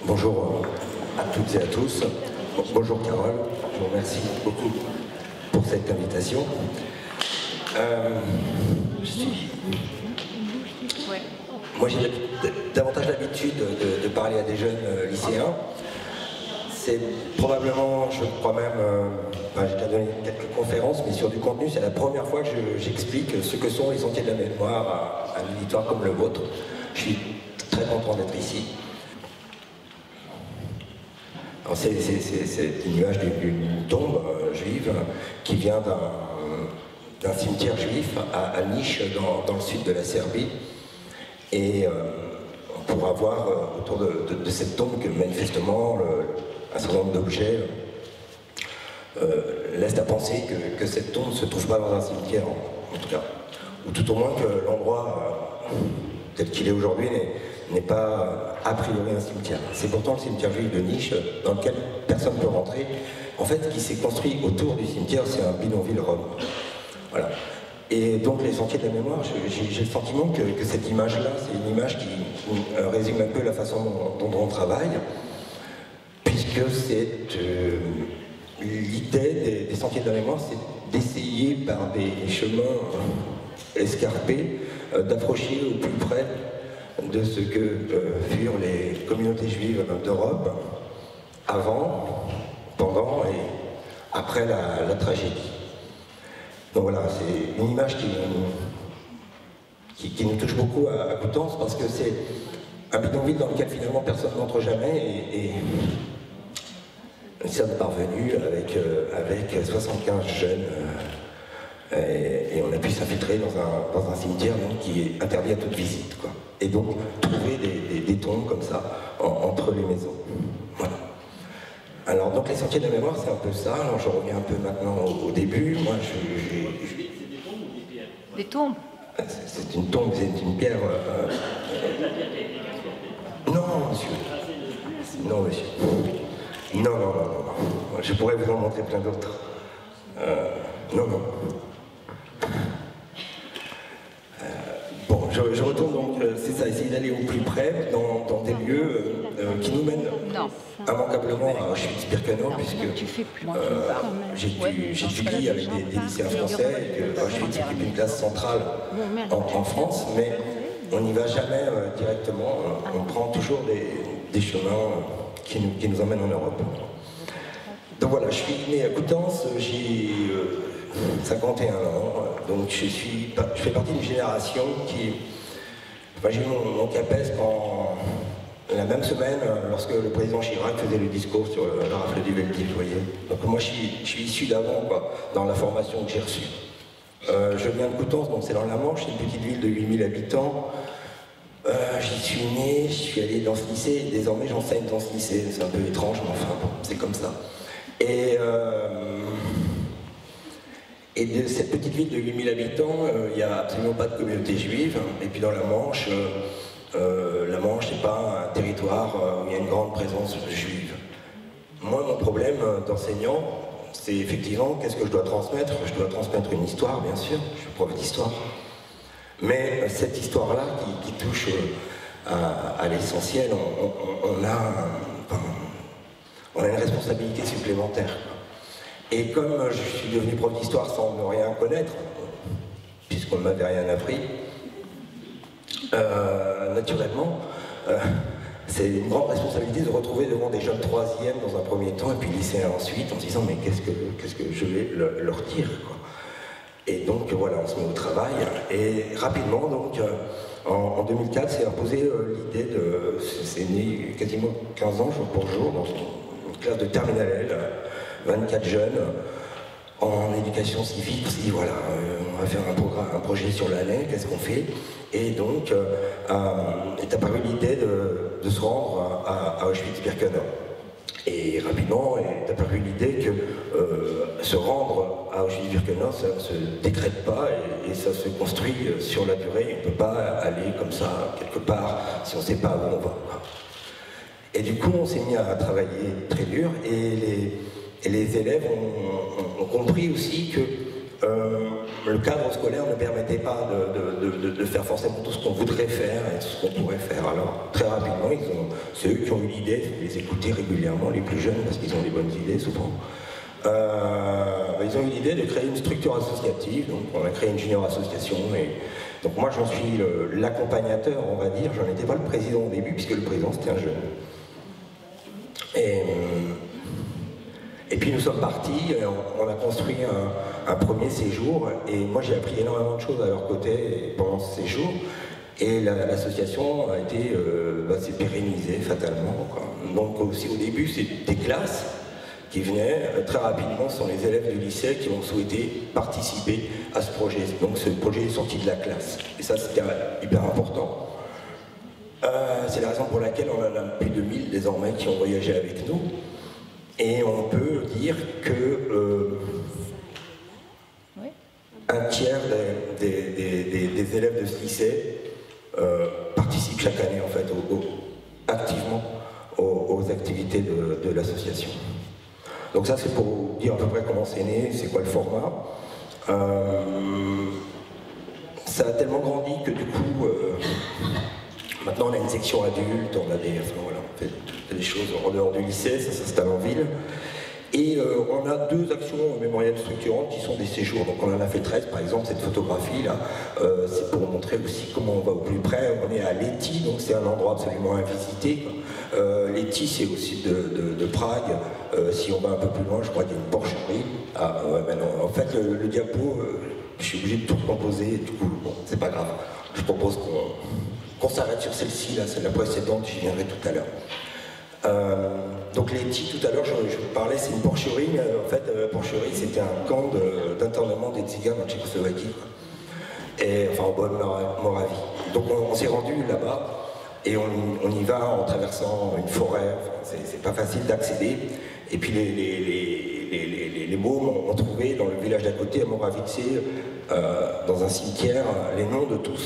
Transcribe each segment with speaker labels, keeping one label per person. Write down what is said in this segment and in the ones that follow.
Speaker 1: Bonjour à toutes et à tous. Bonjour Carole, je vous remercie beaucoup pour cette invitation. Moi j'ai davantage l'habitude de parler à des jeunes lycéens. C'est probablement, je crois même, j'ai déjà donné quelques conférences, mais sur du contenu, c'est la première fois que j'explique ce que sont les sentiers de la mémoire à un auditoire comme le vôtre. Je suis très content d'être ici. C'est une image d'une tombe juive qui vient d'un cimetière juif à Niš, dans le sud de la Serbie. Et on pourra voir autour de cette tombe que manifestement un certain nombre d'objets laissent à penser que cette tombe ne se trouve pas dans un cimetière, en tout cas. Ou tout au moins que l'endroit tel qu'il est aujourd'hui n'est pas a priori un cimetière. C'est pourtant le cimetière juif de Niš, dans lequel personne ne peut rentrer. En fait, ce qui s'est construit autour du cimetière, c'est un bidonville rome. Voilà. Et donc les sentiers de la mémoire, j'ai le sentiment que cette image-là, c'est une image qui résume un peu la façon dont on travaille, puisque c'est l'idée des sentiers de la mémoire, c'est d'essayer par des chemins escarpés d'approcher au plus près de ce que furent les communautés juives d'Europe avant, pendant et après la tragédie. Donc voilà, c'est une image qui nous touche beaucoup à Coutances, parce que c'est un bidonville dans lequel finalement personne n'entre jamais, et nous sommes parvenus avec 75 jeunes et on a pu s'infiltrer dans un cimetière donc, qui est interdit à toute visite, quoi. Et donc trouver des tombes comme ça entre les maisons. Voilà. Alors donc les sentiers de la mémoire, c'est un peu ça. Alors je reviens un peu maintenant au début. Moi,
Speaker 2: des tombes.
Speaker 1: C'est une tombe, c'est une pierre. Non, monsieur. Non, monsieur. Non. Je pourrais vous en montrer plein d'autres. Non. Bon, je retourne donc, c'est ça, essayer d'aller au plus près dans des lieux qui nous mènent immanquablement à Auschwitz-Birkenau, puisque j'étudie avec des lycéens français et que Auschwitz occupe une place centrale en France, mais on n'y va jamais directement, on prend toujours des chemins qui nous emmènent en Europe. Donc voilà, je suis né à Coutances, j'ai 51 ans, donc je fais partie d'une génération qui... Enfin, j'ai eu mon CAPES quand, la même semaine, lorsque le président Chirac faisait le discours sur la rafle du Veldiv, vous voyez. Donc moi je suis issu d'avant, quoi, dans la formation que j'ai reçue. Je viens de Coutances, donc c'est dans la Manche, c'est une petite ville de 8000 habitants. J'y suis né, je suis allé dans ce lycée, et désormais j'enseigne dans ce lycée. C'est un peu étrange, mais enfin bon, c'est comme ça. Et de cette petite ville de 8000 habitants, il n'y a absolument pas de communauté juive. Et puis dans la Manche c'est pas un territoire où il y a une grande présence juive. Moi, mon problème d'enseignant, c'est effectivement qu'est-ce que je dois transmettre. Je dois transmettre une histoire, bien sûr, je suis prof d'histoire. Mais cette histoire-là qui touche à l'essentiel, on a une responsabilité supplémentaire. Et comme je suis devenu prof d'histoire sans ne rien connaître, puisqu'on ne m'avait rien appris, naturellement, c'est une grande responsabilité de retrouver devant des jeunes troisièmes dans un premier temps, et puis lycéens ensuite, en se disant mais qu'est-ce que je vais leur dire, quoi. Et donc voilà, on se met au travail, et rapidement, donc, en 2004, c'est imposé l'idée de... C'est né quasiment 15 ans, jour pour jour, dans une classe de terminale L, 24 jeunes, en éducation civique, on s'est dit voilà, on va faire un projet sur l'année, qu'est-ce qu'on fait? Et donc est apparue l'idée de se rendre à Auschwitz-Birkenau. Et rapidement est apparue l'idée que se rendre à Auschwitz-Birkenau, ça ne se décrète pas et ça se construit sur la durée. On ne peut pas aller comme ça quelque part si on ne sait pas où on va. Et du coup, on s'est mis à travailler très dur et les élèves ont compris aussi que le cadre scolaire ne permettait pas de faire forcément tout ce qu'on voudrait faire et tout ce qu'on pourrait faire. Alors, très rapidement, c'est eux qui ont eu l'idée, de les écouter régulièrement, les plus jeunes, parce qu'ils ont des bonnes idées souvent. Ils ont eu l'idée de créer une structure associative, donc on a créé une junior association, et donc moi j'en suis l'accompagnateur, on va dire, j'en étais pas le président au début, puisque le président c'était un jeune. Et puis nous sommes partis, on a construit un premier séjour, et moi j'ai appris énormément de choses à leur côté pendant ce séjour, et l'association a été s'est pérennisée fatalement, quoi. Donc aussi au début c'est des classes qui venaient, très rapidement ce sont les élèves du lycée qui ont souhaité participer à ce projet. Donc ce projet est sorti de la classe, et ça c'était hyper important. C'est la raison pour laquelle on en a plus de 1000 désormais qui ont voyagé avec nous. Et on peut dire que un tiers des élèves de ce lycée participent chaque année en fait activement aux activités de l'association. Donc ça c'est pour vous dire à peu près comment c'est né, c'est quoi le format. Ça a tellement grandi que du coup maintenant on a une section adulte, on a on fait des choses en dehors du lycée, ça s'installe en ville. Et on a 2 actions mémorielles structurantes qui sont des séjours. Donc on en a fait 13 par exemple, cette photographie là, c'est pour montrer aussi comment on va au plus près. On est à Letty, donc c'est un endroit absolument invisité. Letty c'est au sud de Prague. Si on va un peu plus loin, je crois qu'il y a une porcherie. Ah ouais, mais non, en fait le diapo, je suis obligé de tout recomposer, du coup bon, c'est pas grave. Je propose qu'on s'arrête sur celle-ci, là, c'est la précédente, j'y viendrai tout à l'heure. Donc Letty, tout à l'heure, je vous parlais, c'est une porcherie, mais en fait, la porcherie, c'était un camp d'internement des tziganes en Tchécoslovaquie, quoi. Et, enfin en Bonne-Moravie. Donc on s'est rendu là-bas, et on y va en traversant une forêt, enfin, c'est pas facile d'accéder. Et puis les mômes ont trouvé dans le village d'à côté, à Moravice, dans un cimetière, les noms de tous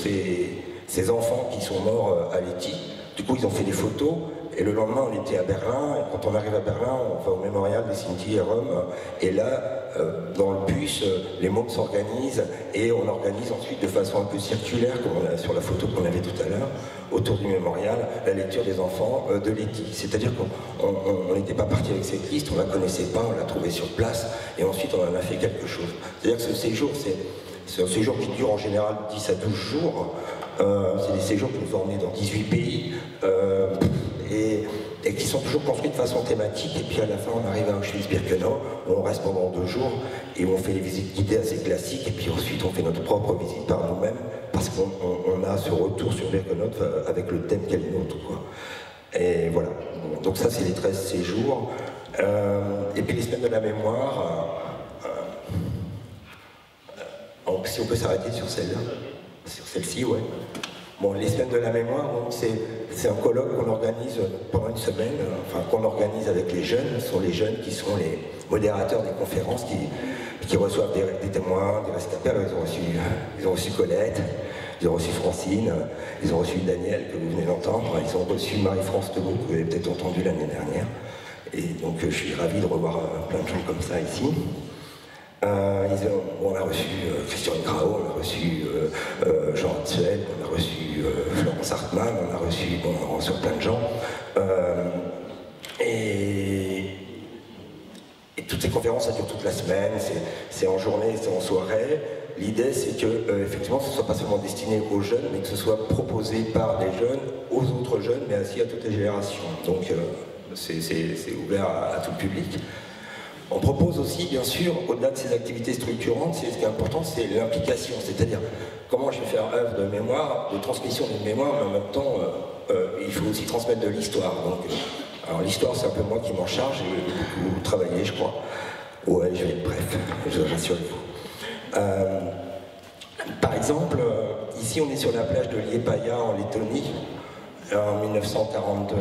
Speaker 1: ces enfants qui sont morts à Letty. Du coup, ils ont fait des photos, et le lendemain, on était à Berlin, et quand on arrive à Berlin, on va au mémorial des cimetières à Rome, et là, dans le bus, les mômes s'organisent, et on organise ensuite de façon un peu circulaire, comme sur la photo qu'on avait tout à l'heure, autour du mémorial, la lecture des enfants de Letty. C'est-à-dire qu'on n'était pas parti avec cette liste, on ne la connaissait pas, on l'a trouvée sur place, et ensuite on en a fait quelque chose. C'est-à-dire que ce séjour, c'est un séjour qui dure en général 10 à 12 jours, c'est des séjours qui nous ont emmenés dans 18 pays, et qui sont toujours construits de façon thématique, et puis à la fin on arrive à Auschwitz-Birkenau, où on reste pendant 2 jours, et où on fait des visites guidées assez classiques, et puis ensuite on fait notre propre visite par nous-mêmes, parce qu'on a ce retour sur Birkenau avec le thème qu'elle est nôtre, quoi. Et voilà, donc ça c'est les 13 séjours, et puis les semaines de la mémoire, si on peut s'arrêter sur celle-là, sur celle-ci, ouais. Bon, les semaines de la mémoire, c'est un colloque qu'on organise pendant une semaine, enfin qu'on organise avec les jeunes. Ce sont les jeunes qui sont les modérateurs des conférences, qui reçoivent des témoins, des rescapés. Alors, ils ont reçu Colette, ils ont reçu Francine, ils ont reçu Daniel, que vous venez d'entendre, ils ont reçu Marie-France Tebault, que vous avez peut-être entendu l'année dernière. Et donc je suis ravi de revoir plein de gens comme ça ici. On a reçu Christian Grau, on a reçu Jean Hatzuel, on a reçu Florence Hartmann, on a reçu plein de gens. Et toutes ces conférences, ça dure toute la semaine, c'est en journée, c'est en soirée. L'idée, c'est que effectivement, ce ne soit pas seulement destiné aux jeunes, mais que ce soit proposé par les jeunes, aux autres jeunes, mais aussi à toutes les générations. Donc c'est ouvert à tout le public. On propose aussi, bien sûr, au-delà de ces activités structurantes, ce qui est important, c'est l'implication, c'est-à-dire comment je vais faire œuvre de mémoire, de transmission d'une mémoire, mais en même temps, il faut aussi transmettre de l'histoire. Alors l'histoire, c'est un peu moi qui m'en charge, j'ai beaucoup travaillé, je crois. Ouais, je vais être bref, je vous rassure. Par exemple, ici, on est sur la plage de Liepāja, en Lettonie, en 1942.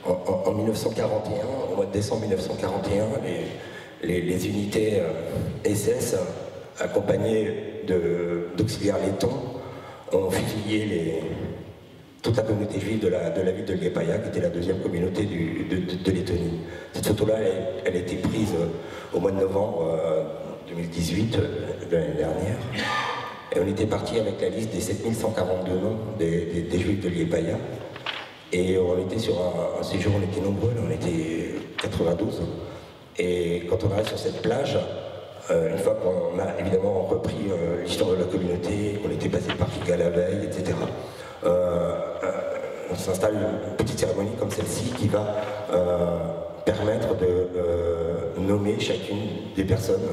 Speaker 1: En 1941, au mois de décembre 1941, les unités SS, accompagnées d'auxiliaires lettons, ont fusillé toute la communauté juive de la ville de Liepāja, qui était la deuxième communauté de Lettonie. Cette photo-là, elle a été prise au mois de novembre 2018, de l'année dernière. Et on était parti avec la liste des 7142 noms des Juifs de Liepāja. Et on était sur un séjour, on était nombreux, on était 92. Et quand on arrive sur cette plage, une fois qu'on a évidemment repris l'histoire de la communauté, qu'on était passé par Riga la veille, etc., on s'installe une petite cérémonie comme celle-ci qui va permettre de nommer chacune des personnes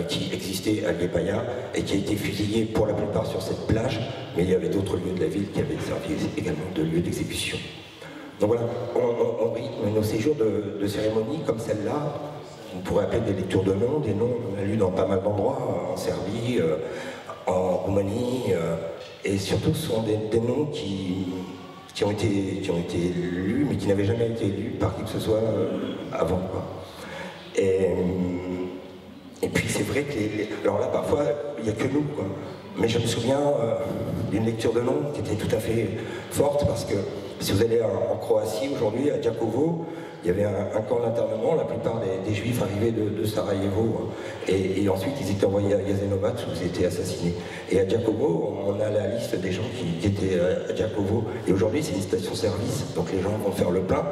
Speaker 1: qui existaient à Liepāja et qui a été fusillée pour la plupart sur cette plage, mais il y avait d'autres lieux de la ville qui avaient servi également de lieux d'exécution. Donc voilà, on rythme nos séjours de cérémonie comme celle-là. On pourrait appeler des lectures de noms, des noms on a lu dans pas mal d'endroits, en Serbie, en Roumanie, et surtout ce sont des noms qui ont été lus, mais qui n'avaient jamais été lus par qui que ce soit avant, quoi. Et puis c'est vrai que alors là parfois il n'y a que nous, quoi. Mais je me souviens d'une lecture de nom qui était tout à fait forte, parce que si vous allez en Croatie aujourd'hui, à Đakovo, il y avait un camp d'internement, la plupart des Juifs arrivaient de Sarajevo, et ensuite ils étaient envoyés à Jasenovac où ils étaient assassinés. Et à Đakovo, on a la liste des gens qui étaient à Đakovo, et aujourd'hui c'est une station-service, donc les gens vont faire le plein,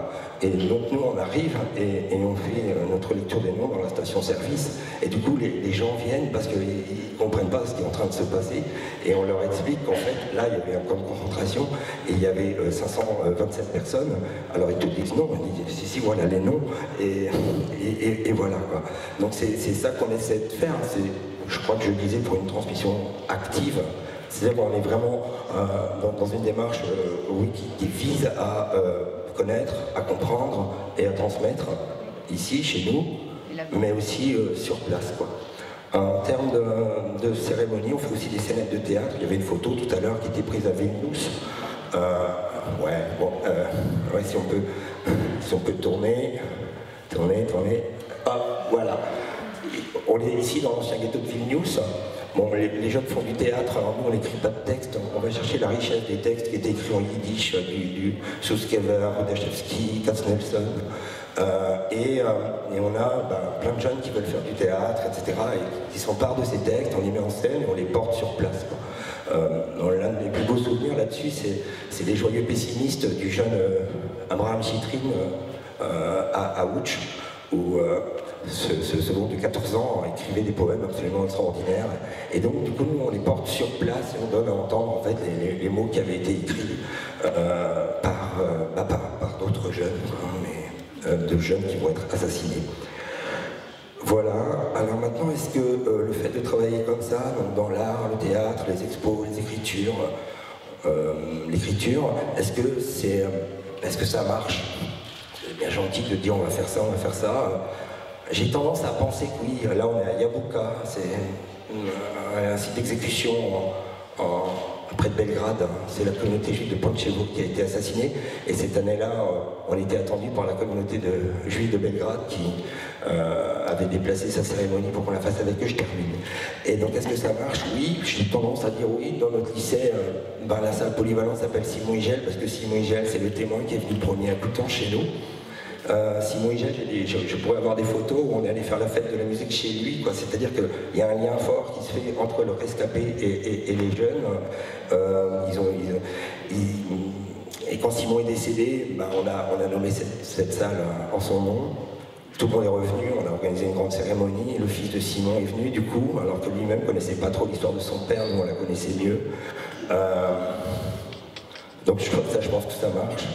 Speaker 1: et donc nous on arrive et on fait notre lecture des noms dans la station-service, et du coup les gens viennent parce qu'ils ne comprennent pas ce qui est en train de se passer, et on leur explique qu'en fait là il y avait un camp de concentration, et il y avait 527 personnes, alors ils te disent non, on dit si, voilà les noms, et voilà, quoi. Donc c'est ça qu'on essaie de faire, je crois que je disais pour une transmission active, c'est-à-dire qu'on est vraiment dans une démarche oui, qui vise à connaître, à comprendre et à transmettre ici, chez nous, mais aussi sur place, quoi. En termes de cérémonie, on fait aussi des scénettes de théâtre. Il y avait une photo tout à l'heure qui était prise à Vilnius. Ouais, bon, ouais, si on peut tourner. Ah, voilà. On est ici dans l'ancien ghetto de Vilnius. Bon, les jeunes font du théâtre, alors nous on n'écrit pas de texte, on va chercher la richesse des textes qui étaient écrits en yiddish, du Suskever, Rodachevski, Katznelson. Et on a plein de jeunes qui veulent faire du théâtre, etc. et qui s'emparent de ces textes, on les met en scène et on les porte sur place. L'un des plus beaux souvenirs là-dessus, c'est les joyeux pessimistes du jeune Abraham Chitrin à Ouch, où ce second de 14 ans écrivait des poèmes absolument extraordinaires. Et donc, du coup, nous, on les porte sur place et on donne à entendre en fait les mots qui avaient été écrits par d'autres jeunes, mais de jeunes qui vont être assassinés. Voilà. Alors maintenant, est-ce que le fait de travailler comme ça, donc dans l'art, le théâtre, les expos, les écritures, l'écriture, est-ce que ça marche? C'est bien gentil de dire on va faire ça, on va faire ça. J'ai tendance à penser que oui, là on est à Jabuka, c'est un site d'exécution près de Belgrade, c'est la communauté juive de Pančevo qui a été assassinée, et cette année-là, on était attendu par la communauté juive de Belgrade qui avait déplacé sa cérémonie pour qu'on la fasse avec eux. Je termine. Et donc est-ce que ça marche? Oui, j'ai tendance à dire oui. Dans notre lycée, la salle polyvalente s'appelle Simon Higel, parce que Simon Higel, c'est le témoin qui est venu le premier à coup de temps chez nous. Simon Higel, je pourrais avoir des photos où on est allé faire la fête de la musique chez lui, quoi. C'est-à-dire qu'il y a un lien fort qui se fait entre le rescapé et les jeunes. Et quand Simon est décédé, on a nommé cette salle en son nom. Tout le monde est revenu, on a organisé une grande cérémonie, le fils de Simon est venu du coup, alors que lui-même ne connaissait pas trop l'histoire de son père, nous on la connaissait mieux. Donc je pense que ça marche.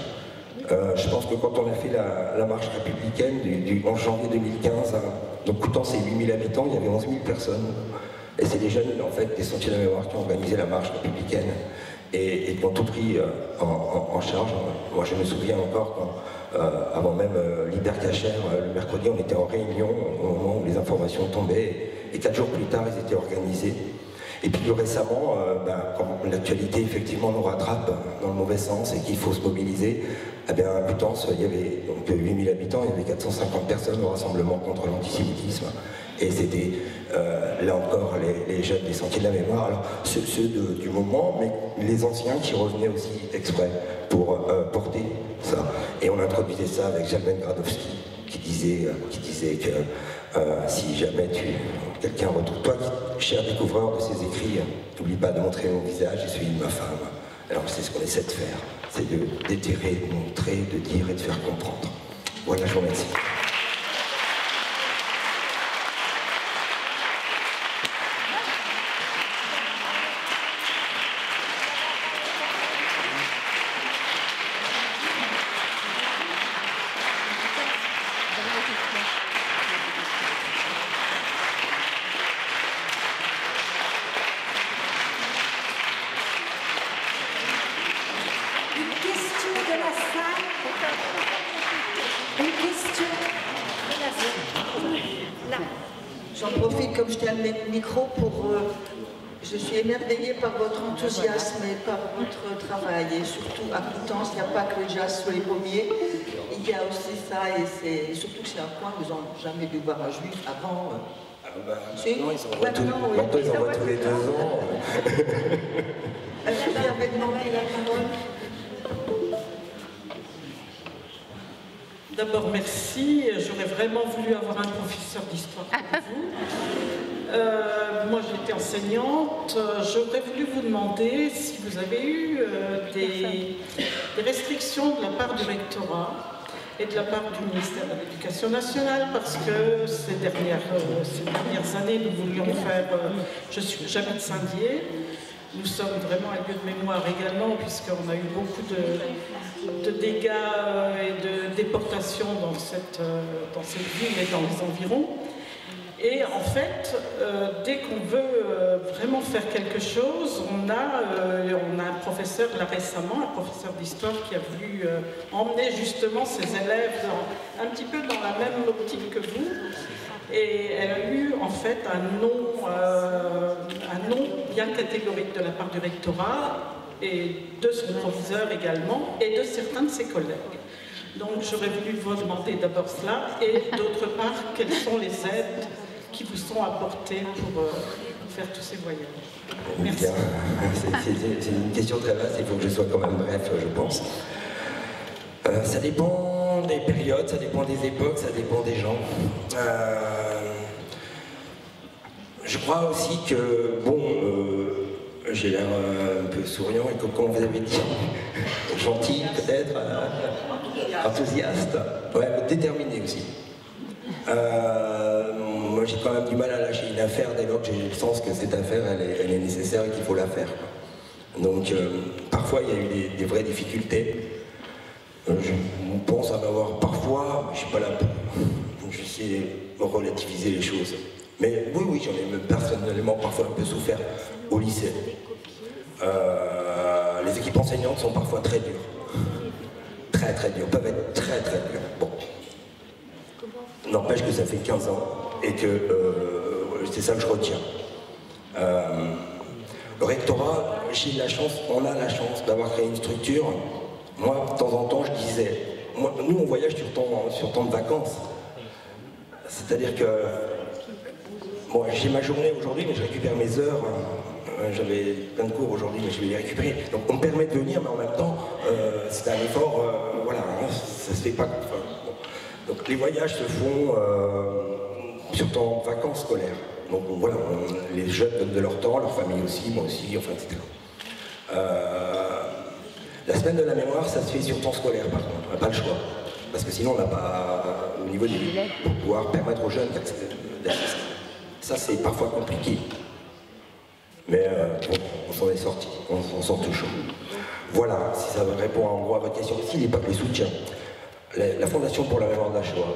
Speaker 1: Je pense que quand on a fait la marche républicaine du 11 janvier 2015, donc Coutances c'est 8000 habitants, il y avait 11 000 personnes. Et c'est les jeunes en fait des Sentiers de la Mémoire qui ont organisé la marche républicaine et qui ont tout pris en charge. Moi je me souviens encore quand, avant même l'Hypercacher, le mercredi on était en réunion au moment où les informations tombaient, et 4 jours plus tard ils étaient organisés. Et puis plus récemment, quand l'actualité effectivement nous rattrape dans le mauvais sens et qu'il faut se mobiliser, à Coutances, il y avait donc 8000 habitants, il y avait 450 personnes au rassemblement contre l'antisémitisme. Et c'était là encore les jeunes des Sentiers de la Mémoire, alors ceux du moment, mais les anciens qui revenaient aussi exprès pour porter ça. Et on introduisait ça avec Jalben Gradowski. qui disait que si jamais quelqu'un retrouve, toi, cher découvreur de ses écrits, n'oublie pas de montrer mon visage et celui de ma femme. Alors c'est ce qu'on essaie de faire, c'est d'étirer, de montrer, de dire et de faire comprendre. Voilà, je vous remercie.
Speaker 2: J'en profite comme je tiens le micro pour... je suis émerveillée par votre enthousiasme et par votre travail. Et surtout, à Coutances, il n'y a pas que le jazz sur les pommiers. Il y a aussi ça, et surtout que c'est un coin où ils n'ont jamais dû voir un juif avant.
Speaker 1: Maintenant, ils en voient tous les 2 ans.
Speaker 2: Est-ce que vous avez demandé la parole?
Speaker 3: D'abord, merci. J'aurais vraiment voulu avoir un professeur d'histoire comme vous. Moi, j'étais enseignante. J'aurais voulu vous demander si vous avez eu des restrictions de la part du rectorat et de la part du ministère de l'Éducation nationale, parce que ces dernières années, nous voulions faire... J'habite Saint-Dié. Nous sommes vraiment un lieu de mémoire également, puisqu'on a eu beaucoup de dégâts et de déportations dans cette ville et dans les environs. Et en fait, dès qu'on veut vraiment faire quelque chose, on a un professeur là récemment, un professeur d'histoire qui a voulu emmener justement ses élèves un petit peu dans la même optique que vous. Et elle a eu en fait un nom bien catégorique de la part du rectorat et de son proviseur également et de certains de ses collègues. Donc j'aurais voulu vous demander d'abord cela et d'autre part quelles sont les aides qui vous sont apportées pour faire tous ces voyages. Merci.
Speaker 1: C'est une question très vaste, il faut que je sois quand même bref, je pense. Ça dépend des périodes, ça dépend des époques, ça dépend des gens. Je crois aussi que, bon, j'ai l'air un peu souriant et comme vous avez dit, gentil peut-être, enthousiaste, ouais, déterminé aussi. Moi j'ai quand même du mal à lâcher une affaire dès lors que j'ai le sens que cette affaire elle est nécessaire et qu'il faut la faire. Donc parfois il y a eu des vraies difficultés. Je pense en avoir parfois, mais je ne suis pas là pour j'essaie de relativiser les choses. Mais oui, j'en ai même personnellement parfois un peu souffert au lycée. Les équipes enseignantes sont parfois très dures. Très dures, peuvent être très dures. Bon. N'empêche que ça fait 15 ans et que c'est ça que je retiens. Le rectorat, on a la chance d'avoir créé une structure. Moi, de temps en temps, je disais, nous on voyage sur temps de vacances. C'est-à-dire que, bon, j'ai ma journée aujourd'hui, mais je récupère mes heures. J'avais plein de cours aujourd'hui, mais je vais les récupérer. Donc on me permet de venir, mais en même temps, c'est un effort, voilà, hein, ça se fait pas. Enfin, bon. Donc les voyages se font sur temps de vacances scolaires. Donc voilà, les jeunes donnent de leur temps, leur famille aussi, moi aussi, enfin, etc. La semaine de la mémoire, ça se fait sur temps scolaire, par contre, on n'a pas le choix. Parce que sinon, on n'a pas, au niveau des pour pouvoir permettre aux jeunes d'assister. Ça, c'est parfois compliqué. Mais bon, on s'en est sorti, on sort tout chaud. Voilà, si ça répond en gros à votre question aussi, les soutiens. La Fondation pour la mémoire de la Shoah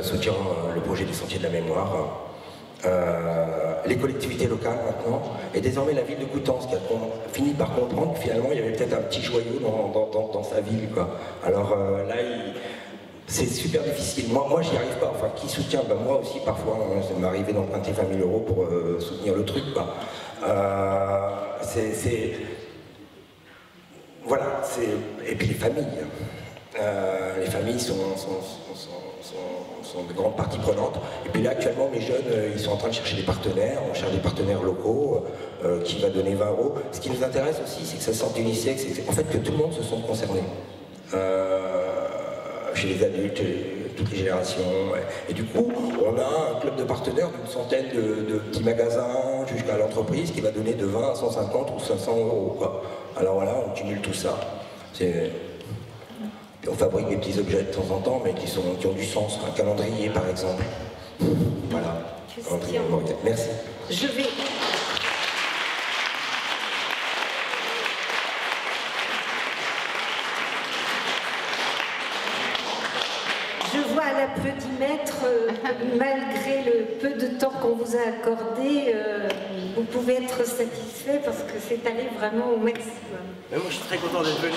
Speaker 1: soutient le projet des Sentiers de la Mémoire. Les collectivités locales maintenant, et désormais la ville de Coutances qui a fini par comprendre que finalement il y avait peut-être un petit joyau dans sa ville, quoi. Alors là, c'est super difficile. Moi j'y arrive pas. Enfin, qui soutient? Ben, moi aussi parfois, ça m'est arrivé d'emprunter 20 000 € pour soutenir le truc, quoi. Voilà, et puis les familles. Les familles sont de grandes parties prenantes. Et puis là, actuellement, mes jeunes, ils sont en train de chercher des partenaires. On cherche des partenaires locaux qui va donner 20 €. Ce qui nous intéresse aussi, c'est que ça sorte du lycée, en fait, que tout le monde se sente concerné. chez les adultes, toutes les générations. Et du coup, on a un club de partenaires d'une centaine de petits magasins jusqu'à l'entreprise qui va donner de 20 à 150 ou 500 euros, quoi. Alors voilà, on cumule tout ça. On fabrique des petits objets de temps en temps, mais qui ont du sens. Un calendrier, par exemple. Voilà. Merci.
Speaker 4: Je vois à l'applaudimètre, malgré le peu de temps qu'on vous a accordé, vous pouvez être satisfait parce que c'est allé vraiment au maximum.
Speaker 5: Mais moi je suis très content d'être venu.